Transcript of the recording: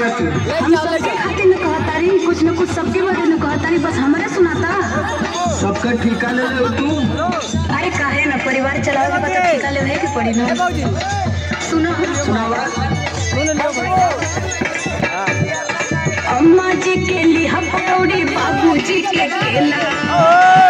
तू? हम सबके खातिर न कहतारी, कुछ न कुछ सबके बारे में कहतारी, बस हमारे सुनाता। सबका ठेका ले ले तू। अरे काहे ना, परिवार चलावे के बाद ठेका लेवे के पड़ी ना। सुनो सुनावा। अम्मा जी के लिए पकौड़ी, बाबू जी के केला।